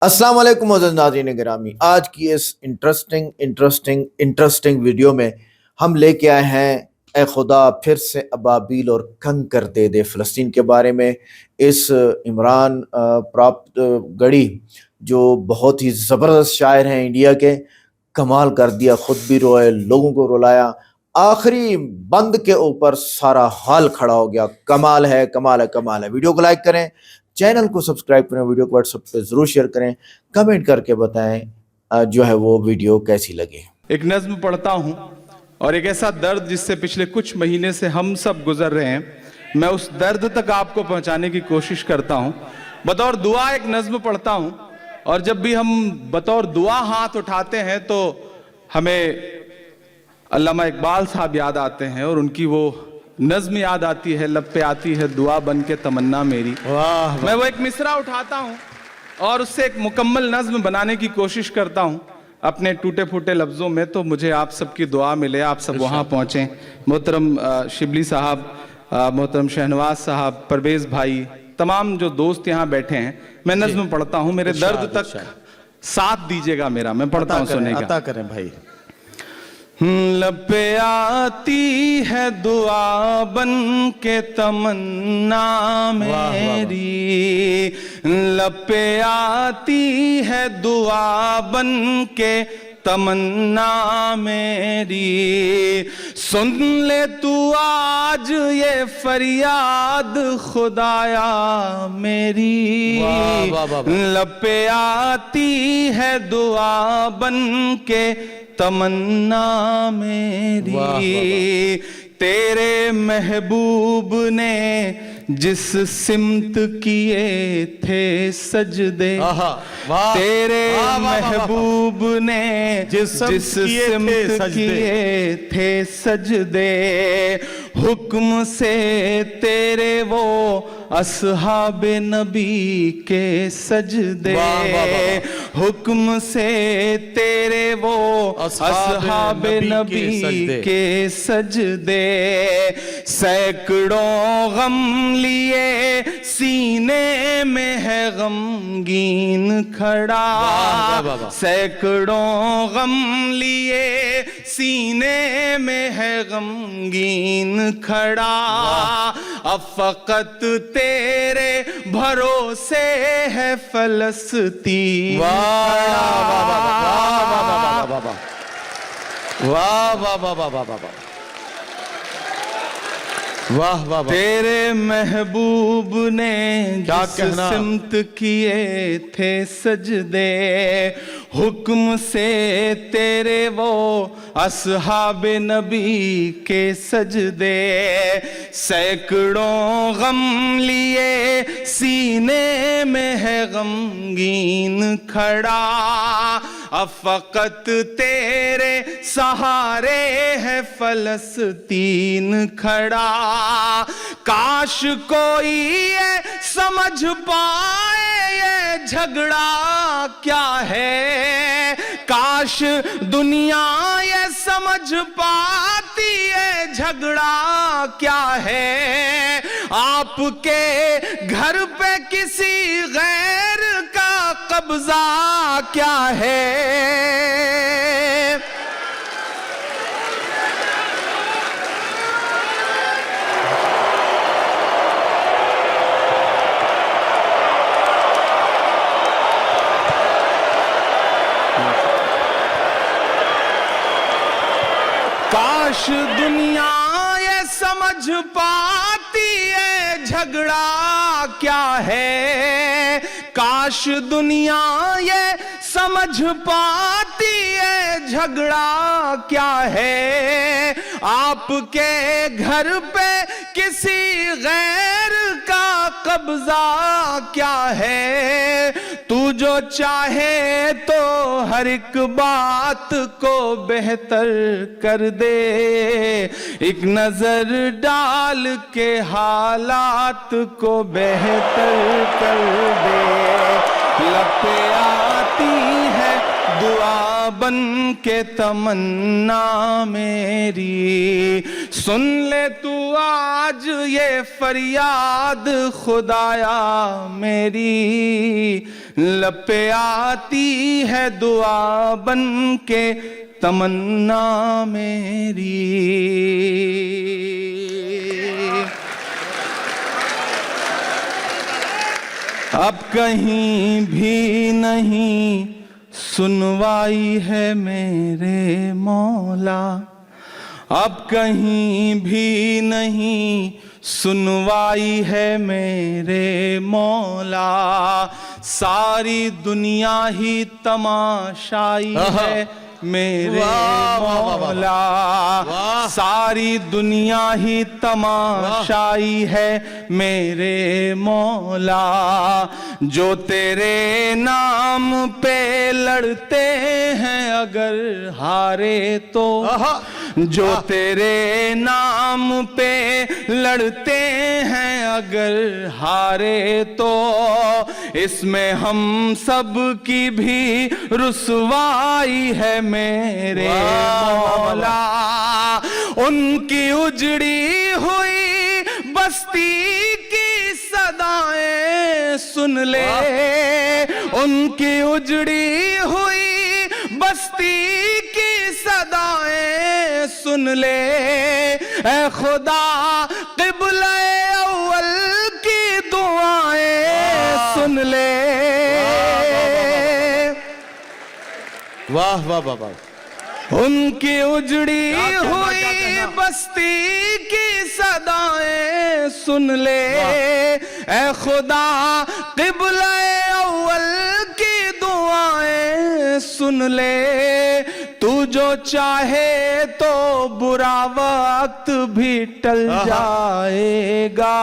अस्सलाम वालेकुम मोअज़्ज़ज़ नाज़रीन गिरामी। आज की इस इंटरेस्टिंग वीडियो में हम लेके आए हैं ए खुदा फिर से अबाबील और कंकर दे दे फ़लस्तीन के बारे में। इस इमरान प्राप्त गढ़ी जो बहुत ही ज़बरदस्त शायर हैं इंडिया के, कमाल कर दिया, खुद भी रोए, लोगों को रुलाया, आखिरी बंद के ऊपर सारा हाल खड़ा हो गया। कमाल है, कमाल है, कमाल है। वीडियो को लाइक करें, चैनल को सब्सक्राइब करें, वीडियो को व्हाट्सएप पे ज़रूर शेयर करें, कमेंट करके बताएं जो है वो वीडियो कैसी लगी। एक नज्म पढ़ता हूँ और एक ऐसा दर्द जिससे पिछले कुछ महीने से हम सब गुजर रहे हैं, मैं उस दर्द तक आपको पहुँचाने की कोशिश करता हूँ। बतौर दुआ एक नज्म पढ़ता हूँ और जब भी हम बतौर दुआ हाथ उठाते हैं तो हमें अल्लामा इकबाल साहब याद आते हैं और उनकी वो नज्म याद आती है, लब पे आती है दुआ बन के तमन्ना मेरी। वाह, मैं वो एक मिसरा उठाता हूँ और उससे एक मुकम्मल नज्म बनाने की कोशिश करता हूँ अपने टूटे फूटे लफ्ज़ों में। तो मुझे आप सबकी दुआ मिले, आप सब वहाँ पहुँचें। मोहतरम शिबली साहब, मोहतरम शहनवाज साहब, परवेज़ भाई, तमाम जो दोस्त यहाँ बैठे हैं, मैं नज्म पढ़ता हूँ। मेरे दर्द तक साथ दीजिएगा मेरा, मैं पढ़ता हूँ, सुनेगा। अता करें भाई। लब पे आती है दुआ बन के तमन्ना मेरी, लब पे आती है दुआ बन के तमन्ना मेरी। सुन ले तू आज ये फरियाद खुदाया मेरी, लब पे आती है दुआ बन के तमन्ना मेरी। तेरे महबूब ने जिस सिमत किए थे सजदे, तेरे महबूब ने जिस सिमत किए थे सजदे, हुक्म से तेरे वो असहाबे नबी के सजदे, हुक्म से तेरे वो असहाबे नबी के सजदे। सैकड़ों गम लिए सीने में है गमगीन खड़ा, सैकड़ों गम लिए सीने में है गमगीन खड़ा। अब फकत तेरे भरोसे है फलस्तीन। वाह वाह वाह वाह वाह वाह वाह। तेरे महबूब ने जिस सिमत किए थे सजदे, हुक्म से तेरे वो असहाबे नबी के सजदे। सैकड़ों गम लिए सीने में है गमगीन खड़ा, अब फकत तेरे सहारे है फलस्तीन खड़ा। काश कोई ये समझ पाए ये झगड़ा क्या है, काश दुनिया ये समझ पाती है झगड़ा क्या है। आपके घर पे किसी गैर का कब्जा क्या है। काश दुनिया ये समझ पाती है झगड़ा क्या है, काश दुनिया ये समझ पाती है झगड़ा क्या है। आपके घर पे किसी गैर का कब्जा क्या है। तू जो चाहे तो हर एक बात को बेहतर कर दे, एक नजर डाल के हालात को बेहतर कर दे। लब पे आती है दुआ बन के तमन्ना मेरी, सुन ले तू आज ये फरियाद खुदाया मेरी। لب پہ آتی ہے دعا بن کے تمنا میری. اب کہیں بھی نہیں سنوائی ہے میرے مولا, اب کہیں بھی نہیں سنوائی ہے میرے مولا, ساری دنیا ہی تماشائی ہے میرے مولا, ساری دنیا ہی تماشائی ہے میرے مولا. جو تیرے نام پہ لڑتے ہیں اگر ہارے تو, جو تیرے نام پہ لڑتے ہیں اگر ہارے تو, اس میں ہم سب کی بھی رسوائی ہے میرے مولا. ان کی اجڑی ہوئی بستی کی صدائیں سن لے, ان کی اجڑی ہوئی بستی کی صدائیں سن لے, اے خدا قبلہ اول کی دعائیں سن لے. واہ واہ واہ واہ. ان کی اجڑی ہوئی بستی کی صدائیں سن لے, اے خدا قبلہ اول کی دعائیں سن لے. تو جو چاہے تو برا وقت بھی ٹل جائے گا,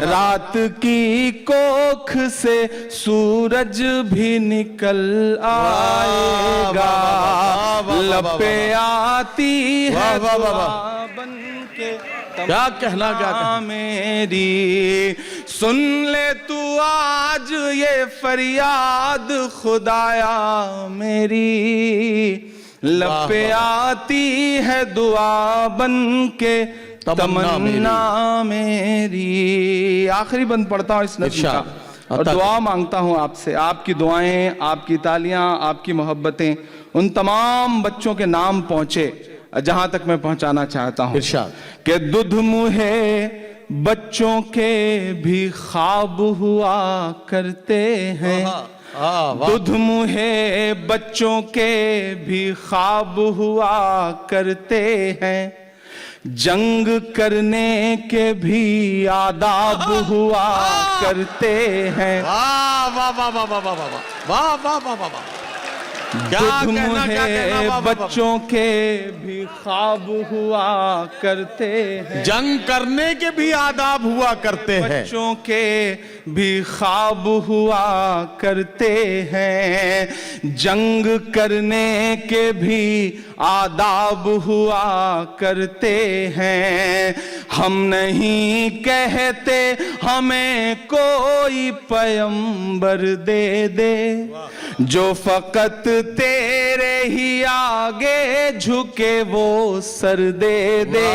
رات کی کوکھ سے سورج بھی نکل آئے گا. لب پہ آتی ہے دعا بن کے کیا کہنا میری, سن لے تو آج یہ فریاد خدایا میری. لب پہ آتی ہے دعا بن کے تمنا میری. آخری بند پڑھتا ہوں اس نظم کا اور دعا مانگتا ہوں آپ سے. آپ کی دعائیں, آپ کی تالیاں, آپ کی محبتیں ان تمام بچوں کے نام پہنچے جہاں تک میں پہنچانا چاہتا ہوں. کہ دودھ منہ بچوں کے بھی خواب ہوا کرتے ہیں, دودھ منہ بچوں کے بھی خواب ہوا کرتے ہیں, جنگ کرنے کے بھی آداب ہوا کرتے ہیں. دودھ منہ بچوں کے بھی خواب ہوا کرتے ہیں, جنگ کرنے کے بھی آداب ہوا کرتے ہیں, بچوں کے بھی خواب ہوا کرتے ہیں, جنگ کرنے کے بھی آداب ہوا کرتے ہیں. ہم نہیں کہتے ہمیں کوئی پیغمبر دے دے, جو فقط تیرے ہی آگے جھکے وہ سر دے دے.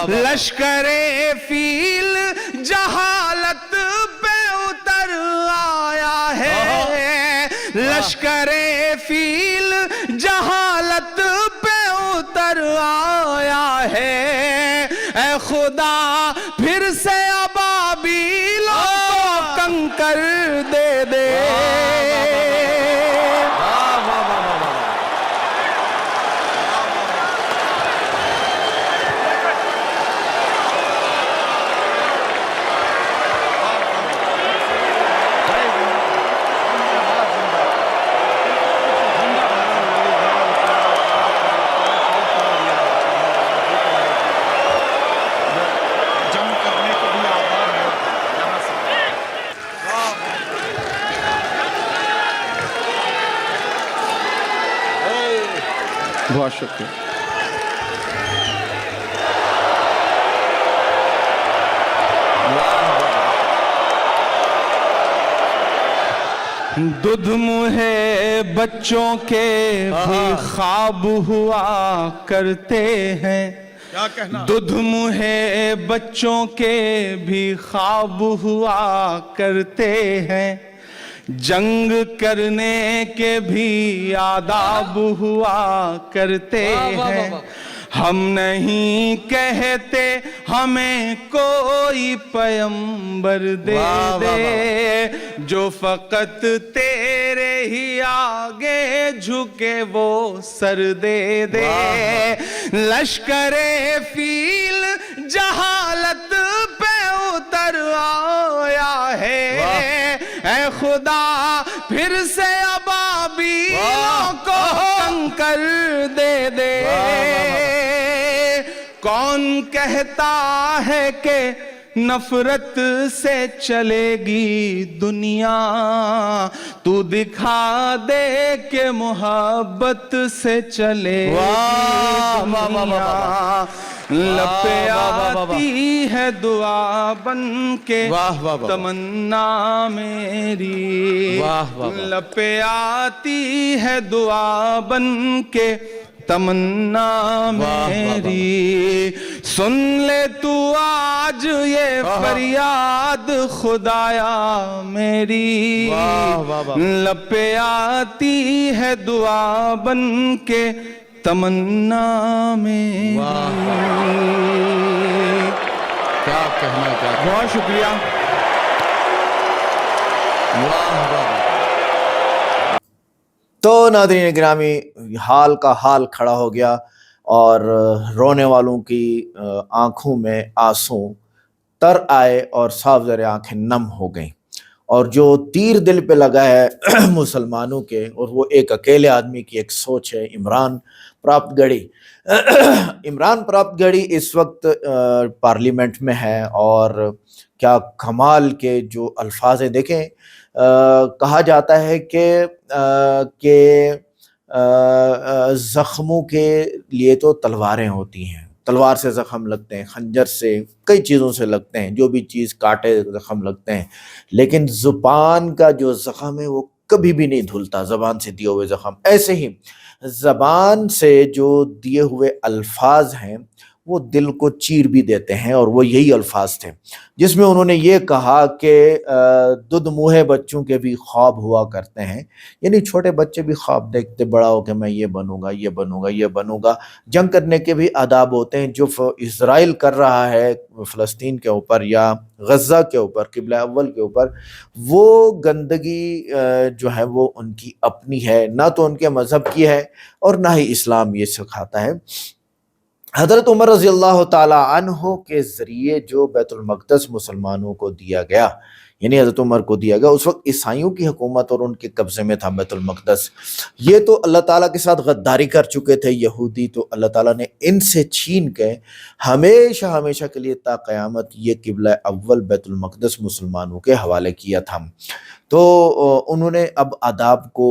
لشکر فیل جہالت پہ اتر آیا ہے, لشکر فیل جہالت پہ اتر آیا ہے. اے خدا پھر سے ابابیلوں کو کنکر دے دے. بہت شکریہ. دودھ منہ بچوں کے بھی خواب ہوا کرتے ہیں, دودھ منہ بچوں کے بھی خواب ہوا کرتے ہیں, जंग करने के भी आदाब हुआ करते हैं। हम नहीं कहते हमें कोई पैगंबर दे दे, जो फकत तेरे ही आगे झुके वो सर दे दे। लश्करे फील जहालत पे उतर आया है, ऐ खुदा फिर से अबाबीलों को कंकर दे दे। कौन कहता है कि नफरत से चलेगी दुनिया, तू दिखा दे के मोहब्बत से चलेगी दुनिया। लपे आती है दुआ बन के तमन्ना मेरी, लपे आती है दुआ बन के तमन्ना मेरी। सुन ले तू आज ये फरियाद खुदाया मेरी, लपे आती है दुआ बन के तमन्ना मेरी। क्या कहना चाहते हैं? बहुत शुक्रिया। तो नाज़रीन गिरामी, हाल का हाल खड़ा हो गया और रोने वालों की आंखों में आंसू तर आए और साफ ज़रे आंखें नम हो गईं। और जो तीर दिल पे लगा है मुसलमानों के, और वो एक अकेले आदमी की एक सोच है, इमरान प्राप्तगढ़ी। इमरान प्राप्तगढ़ी इस वक्त पार्लियामेंट में है और क्या कमाल के जो अल्फाज हैं। देखें, कहा जाता है कि ज़ख्मों के लिए तो तलवारें होती हैं, तलवार से ज़ख्म लगते हैं, खंजर से, कई चीज़ों से लगते हैं, जो भी चीज़ काटे ज़ख्म लगते हैं। लेकिन ज़ुबान का जो ज़ख्म है वो कभी भी नहीं धुलता, ज़बान से दिए हुए ज़ख्म। ऐसे ही ज़बान से जो दिए हुए अल्फाज हैं वो दिल को चीर भी देते हैं। और वो यही अल्फाज थे जिसमें उन्होंने ये कहा कि दुध मुँहे बच्चों के भी ख्वाब हुआ करते हैं, यानी छोटे बच्चे भी ख्वाब देखते बड़ा हो के मैं ये बनूंगा, ये बनूंगा, ये बनूंगा। जंग करने के भी आदाब होते हैं। जो इज़राइल कर रहा है फ़लस्तीन के ऊपर या गज़ा के ऊपर, क़िबला अव्वल के ऊपर, वो गंदगी जो है वो उनकी अपनी है, ना तो उनके मज़हब की है और ना ही इस्लाम ये सिखाता है। हज़रत उमर रज़ी अल्लाह ताला अन्हो के ज़रिए जो बैतुल मक़दस मुसलमानों को दिया गया, यानी हज़रत उमर को दिया गया, उस वक्त ईसाइयों की हुकूमत और उनके कब्ज़े में था बैतुल मक़दस। ये तो अल्लाह ताला के साथ गद्दारी कर चुके थे यहूदी, तो अल्लाह ताला ने इनसे छीन के हमेशा हमेशा के लिए ता क़यामत ये क़िबला अव्वल बैतुल मक़दस मुसलमानों के हवाले किया था। तो उन्होंने अब आदाब को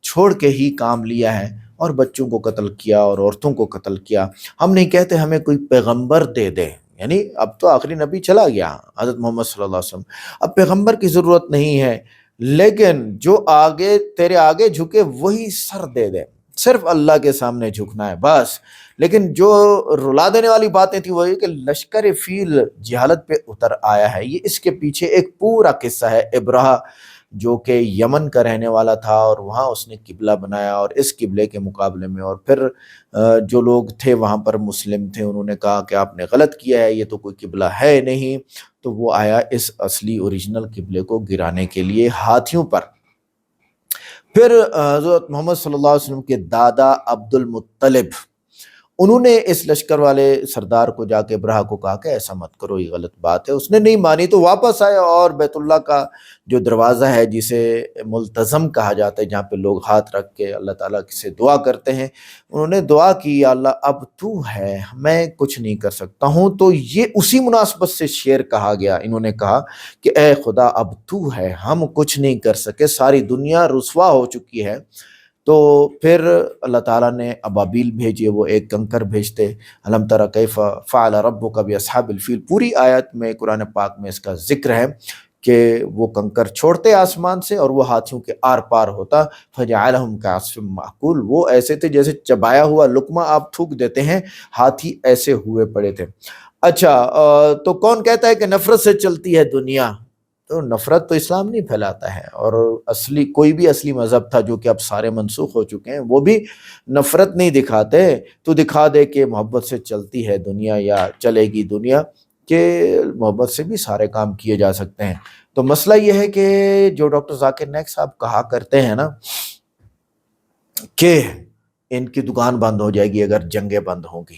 छोड़ के ही काम लिया है और बच्चों को कत्ल किया और औरतों को कत्ल किया। हम नहीं कहते हमें कोई पैगंबर दे दे, यानी अब तो आखिरी नबी चला गया हज़रत मोहम्मद सल्लल्लाहु अलैहि वसल्लम, अब पैगंबर की ज़रूरत नहीं है। लेकिन जो आगे तेरे आगे झुके वही सर दे दे, सिर्फ अल्लाह के सामने झुकना है बस। लेकिन जो रुला देने वाली बातें थी वही कि लश्कर फील जहालत पे उतर आया है। ये इसके पीछे एक पूरा किस्सा है। इब्राह जो कि यमन का रहने वाला था और वहाँ उसने किबला बनाया, और इस किबले के मुकाबले में और फिर जो लोग थे वहाँ पर मुस्लिम थे, उन्होंने कहा कि आपने गलत किया है, ये तो कोई किबला है नहीं। तो वो आया इस असली ओरिजिनल किबले को गिराने के लिए हाथियों पर। फिर हज़रत मोहम्मद सल्लल्लाहु अलैहि वसल्लम के दादा अब्दुल मुत्तलिब, उन्होंने इस लश्कर वाले सरदार को जाके इब्राह को कहा कि ऐसा मत करो, ये गलत बात है। उसने नहीं मानी तो वापस आया और बैतुल्लाह का जो दरवाज़ा है, जिसे मुल्तज़म कहा जाता है, जहाँ पे लोग हाथ रख के अल्लाह ताला से दुआ करते हैं, उन्होंने दुआ की, अल्लाह अब तू है, मैं कुछ नहीं कर सकता हूँ। तो ये उसी मुनासबत से शेर कहा गया। इन्होंने कहा कि ए खुदा अब तू है, हम कुछ नहीं कर सके, सारी दुनिया रुसवा हो चुकी है। तो फिर अल्लाह ताला ने अबाबील भेजे, वो एक कंकर भेजते। अलम तरा कैफ़ फ़अल रब्बुका बिअस्हाबिल फ़ील, पूरी आयत में कुरान पाक में इसका जिक्र है कि वो कंकर छोड़ते आसमान से और वो हाथियों के आर पार होता। फ़जअलहुम कअस्फ़िम माअकूल, वो ऐसे थे जैसे चबाया हुआ लुकमा आप थूक देते हैं, हाथी ऐसे हुए पड़े थे। अच्छा, तो कौन कहता है कि नफरत से चलती है दुनिया? تو نفرت تو اسلام نہیں پھیلاتا ہے، اور کوئی بھی اصلی مذہب تھا جو کہ اب سارے منسوخ ہو چکے ہیں، وہ بھی نفرت نہیں دکھاتے، تو دکھا دے کہ محبت سے چلتی ہے دنیا یا چلے گی دنیا، کہ محبت سے بھی سارے کام کیے جا سکتے ہیں۔ تو مسئلہ یہ ہے کہ جو ڈاکٹر ذاکر نائک صاحب کہا کرتے ہیں نا کہ ان کی دکان بند ہو جائے گی اگر جنگیں بند ہوں گی،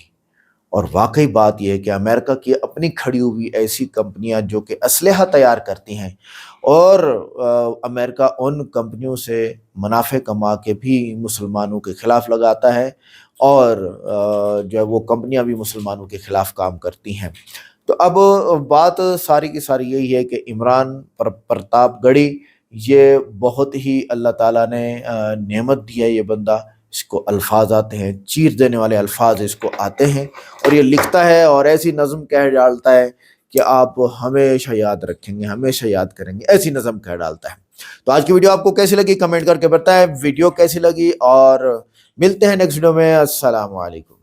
اور واقعی بات یہ ہے کہ امریکہ کی اپنی کھڑی ہوئی ایسی کمپنیاں جو کہ اسلحہ تیار کرتی ہیں، اور امریکہ ان کمپنیوں سے منافع کما کے بھی مسلمانوں کے خلاف لگاتا ہے، اور جو ہے وہ کمپنیاں بھی مسلمانوں کے خلاف کام کرتی ہیں۔ تو اب بات ساری کی ساری یہی ہے کہ عمران پرتاپ گڑھی یہ بہت ہی اللہ تعالیٰ نے نعمت دی ہے، یہ بندہ، اس کو الفاظ آتے ہیں، چیر دینے والے الفاظ اس کو آتے ہیں، اور یہ لکھتا ہے اور ایسی نظم کہہ ڈالتا ہے کہ آپ ہمیشہ یاد رکھیں گے، ہمیشہ یاد کریں گے، ایسی نظم کہہ ڈالتا ہے۔ تو آج کی ویڈیو آپ کو کیسی لگی کمنٹ کر کے بتائیں، ویڈیو کیسی لگی، اور ملتے ہیں نیکسٹ ویڈیو میں۔ السلام علیکم۔